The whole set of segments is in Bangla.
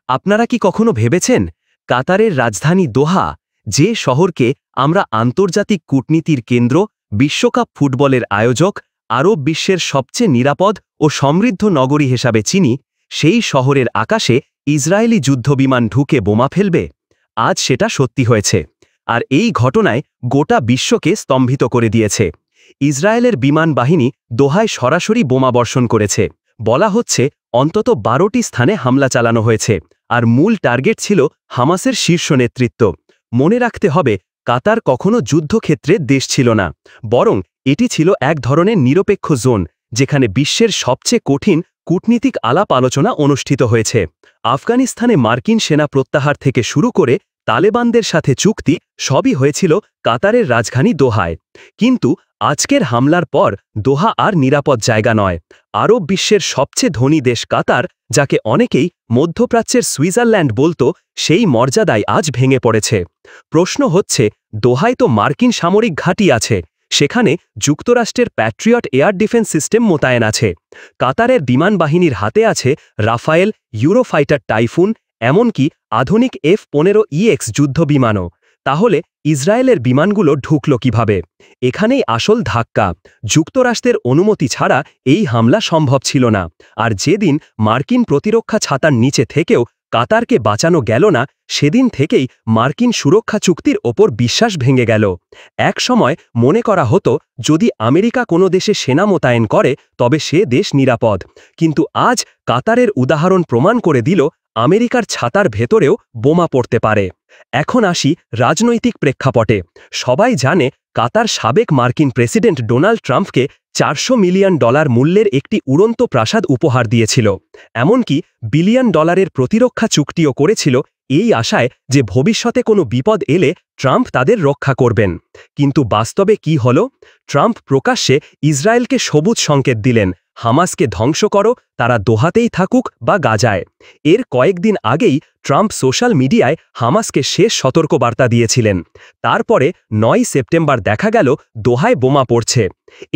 আপনারা কি কখনো ভেবেছেন কাতারের রাজধানী দোহা, যে শহরকে আমরা আন্তর্জাতিক কূটনীতির কেন্দ্র, বিশ্বকাপ ফুটবলের আয়োজক, আরব বিশ্বের সবচেয়ে নিরাপদ ও সমৃদ্ধ নগরী হিসাবে চিনি, সেই শহরের আকাশে ইসরায়েলি যুদ্ধবিমান ঢুকে বোমা ফেলবে? আজ সেটা সত্যি হয়েছে। আর এই ঘটনায় গোটা বিশ্বকে স্তম্ভিত করে দিয়েছে। ইসরায়েলের বিমান বাহিনী দোহায় সরাসরি বোমা বর্ষণ করেছে। বলা হচ্ছে অন্তত 12টি স্থানে হামলা চালানো হয়েছে, আর মূল টার্গেট ছিল হামাসের শীর্ষ নেতৃত্ব। মনে রাখতে হবে, কাতার কখনো যুদ্ধক্ষেত্রের দেশ ছিল না, বরং এটি ছিল এক ধরনের নিরপেক্ষ জোন, যেখানে বিশ্বের সবচেয়ে কঠিন কূটনীতিক আলাপ আলোচনা অনুষ্ঠিত হয়েছে। আফগানিস্তানে মার্কিন সেনা প্রত্যাহার থেকে শুরু করে তালেবানদের সাথে চুক্তি, সবই হয়েছিল কাতারের রাজধানী দোহায়। কিন্তু আজকের হামলার পর দোহা আর নিরাপদ জায়গা নয়। আরব বিশ্বের সবচেয়ে ধনী দেশ কাতার, যাকে অনেকেই মধ্যপ্রাচ্যের সুইজারল্যান্ড বলতো, সেই মর্যাদায় আজ ভেঙে পড়েছে। প্রশ্ন হচ্ছে, দোহায় তো মার্কিন সামরিক ঘাঁটি আছে, সেখানে যুক্তরাষ্ট্রের প্যাট্রিয়ট এয়ার ডিফেন্স সিস্টেম মোতায়েন আছে। কাতারের বিমান বাহিনীর হাতে আছে রাফায়েল, ইউরোফাইটার টাইফুন, এমনকি আধুনিক F-15EX যুদ্ধ বিমানও। তাহলে ইসরায়েলের বিমানগুলো ঢুকল কিভাবে? এখানেই আসল ধাক্কা। যুক্তরাষ্ট্রের অনুমতি ছাড়া এই হামলা সম্ভব ছিল না। আর যেদিন মার্কিন প্রতিরক্ষা ছাতার নিচে থেকেও কাতারকে বাঁচানো গেল না, সেদিন থেকেই মার্কিন সুরক্ষা চুক্তির ওপর বিশ্বাস ভেঙে গেল। এক সময় মনে করা হতো, যদি আমেরিকা কোনো দেশে সেনা মোতায়েন করে তবে সে দেশ নিরাপদ। কিন্তু আজ কাতারের উদাহরণ প্রমাণ করে দিল, আমেরিকার ছাতার ভেতরেও বোমা পড়তে পারে। এখন আসি রাজনৈতিক প্রেক্ষাপটে। সবাই জানে, কাতার সাবেক মার্কিন প্রেসিডেন্ট ডোনাল্ড ট্রাম্পকে $400 মিলিয়ন মূল্যের একটি উড়ন্ত প্রাসাদ উপহার দিয়েছিল। এমনকি $1 বিলিয়ন প্রতিরক্ষা চুক্তিও করেছিল, এই আশায় যে ভবিষ্যতে কোনো বিপদ এলে ট্রাম্প তাদের রক্ষা করবেন। কিন্তু বাস্তবে কি হল? ট্রাম্প প্রকাশ্যে ইসরায়েলকে সবুজ সংকেত দিলেন, হামাসকে ধ্বংস করো, তারা দোহাতেই থাকুক বা গাজায়। এর কয়েকদিন আগেই ট্রাম্প সোশ্যাল মিডিয়ায় হামাসকে শেষ সতর্কবার্তা দিয়েছিলেন। তারপরে 9 সেপ্টেম্বর দেখা গেল দোহায় বোমা পড়ছে।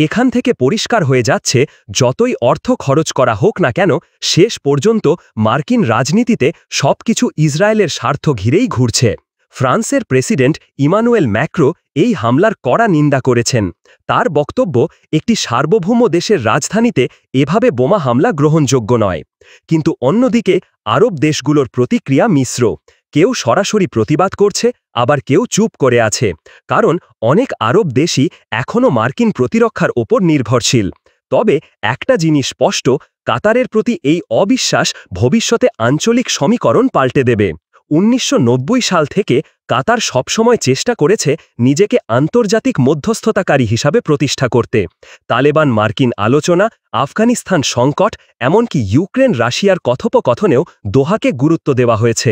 এখান থেকে পরিষ্কার হয়ে যাচ্ছে, যতই অর্থ খরচ করা হোক না কেন, শেষ পর্যন্ত মার্কিন রাজনীতিতে সবকিছু ইসরায়েলের স্বার্থ ঘিরেই ঘুরছে। ফ্রান্সের প্রেসিডেন্ট ইমানুয়েল ম্যাক্রো এই হামলার কড়া নিন্দা করেছেন। তার বক্তব্য, একটি সার্বভৌম দেশের রাজধানীতে এভাবে বোমা হামলা গ্রহণযোগ্য নয়। কিন্তু অন্যদিকে আরব দেশগুলোর প্রতিক্রিয়া মিশ্র। কেউ সরাসরি প্রতিবাদ করছে, আবার কেউ চুপ করে আছে। কারণ অনেক আরব দেশই এখনও মার্কিন প্রতিরক্ষার ওপর নির্ভরশীল। তবে একটা জিনিস স্পষ্ট, কাতারের প্রতি এই অবিশ্বাস ভবিষ্যতে আঞ্চলিক সমীকরণ পাল্টে দেবে। 1990 সাল থেকে কাতার সবসময় চেষ্টা করেছে নিজেকে আন্তর্জাতিক মধ্যস্থতাকারী হিসাবে প্রতিষ্ঠা করতে। তালেবান মার্কিন আলোচনা, আফগানিস্তান সংকট, এমনকি ইউক্রেন রাশিয়ার কথোপকথনেও দোহাকে গুরুত্ব দেওয়া হয়েছে।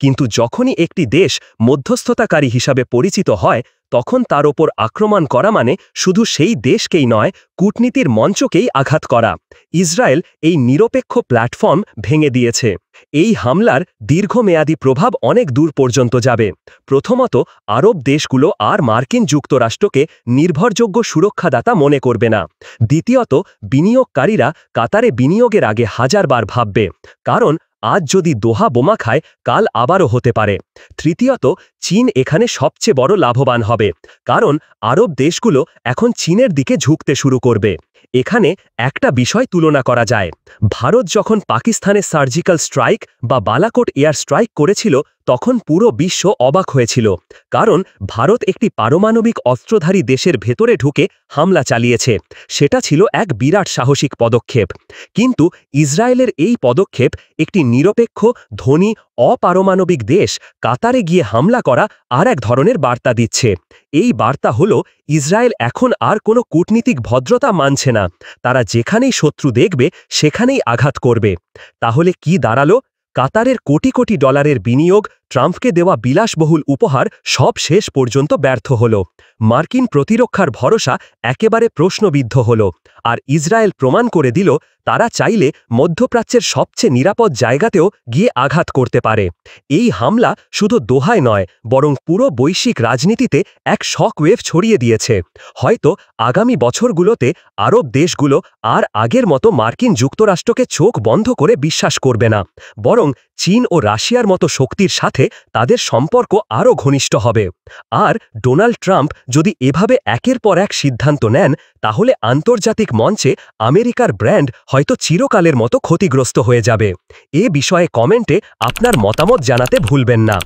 কিন্তু যখনই একটি দেশ মধ্যস্থতাকারী হিসাবে পরিচিত হয়, তখন তার ওপর আক্রমণ করা মানে শুধু সেই দেশকেই নয়, কূটনীতির মঞ্চকেই আঘাত করা। ইসরায়েল এই নিরপেক্ষ প্ল্যাটফর্ম ভেঙে দিয়েছে। এই হামলার দীর্ঘমেয়াদী প্রভাব অনেক দূর পর্যন্ত যাবে। প্রথমত, আরব দেশগুলো আর মার্কিন যুক্তরাষ্ট্রকে নির্ভরযোগ্য সুরক্ষাদাতা মনে করবে না। দ্বিতীয়ত, বিনিয়োগকারীরা কাতারে বিনিয়োগের আগে হাজারবার ভাববে, কারণ আজ যদি দোহা বোমা খায়, কাল আবারও হতে পারে। তৃতীয়ত, চীন এখানে সবচেয়ে বড় লাভবান হবে, কারণ আরব দেশগুলো এখন চীনের দিকে ঝুঁকতে শুরু করবে। এখানে একটা বিষয় তুলনা করা যায়। ভারত যখন পাকিস্তানে সার্জিক্যাল স্ট্রাইক বা বালাকোট এয়ার স্ট্রাইক করেছিল, তখন পুরো বিশ্ব অবাক হয়েছিল, কারণ ভারত একটি পারমাণবিক অস্ত্রধারী দেশের ভেতরে ঢুকে হামলা চালিয়েছে। সেটা ছিল এক বিরাট সাহসিক পদক্ষেপ। কিন্তু ইসরায়েলের এই পদক্ষেপ একটি নিরপেক্ষ, ধনী, অপারমাণবিক দেশ কাতারে গিয়ে হামলা করা আর এক ধরনের বার্তা দিচ্ছে। এই বার্তা হলো, ইসরায়েল এখন আর কোনো কূটনীতিক ভদ্রতা মানছে না। তারা যেখানেই শত্রু দেখবে সেখানেই আঘাত করবে। তাহলে কি দাঁড়ালো? কাতারের কোটি কোটি ডলারের বিনিয়োগ, ট্রাম্পকে দেওয়া বিলাসবহুল উপহার সব শেষ পর্যন্ত ব্যর্থ হল। মার্কিন প্রতিরক্ষার ভরসা একেবারে প্রশ্নবিদ্ধ হল। আর ইসরায়েল প্রমাণ করে দিল তারা চাইলে মধ্যপ্রাচ্যের সবচেয়ে নিরাপদ জায়গাতেও গিয়ে আঘাত করতে পারে। এই হামলা শুধু দোহায় নয়, বরং পুরো বৈশ্বিক রাজনীতিতে এক শক ওয়েভ ছড়িয়ে দিয়েছে। হয়তো আগামী বছরগুলোতে আরব দেশগুলো আর আগের মতো মার্কিন যুক্তরাষ্ট্রকে চোখ বন্ধ করে বিশ্বাস করবে না, বরং চীন ও রাশিয়ার মতো শক্তির সাথে তাদের সম্পর্ক আরও ঘনিষ্ঠ হবে। আর ডোনাল্ড ট্রাম্প যদি এভাবে একের পর এক সিদ্ধান্ত নেন, তাহলে আন্তর্জাতিক মঞ্চে আমেরিকার ব্র্যান্ড হয়তো চিরকালের মতো ক্ষতিগ্রস্ত হয়ে যাবে। এ বিষয়ে কমেন্টে আপনার মতামত জানাতে ভুলবেন না।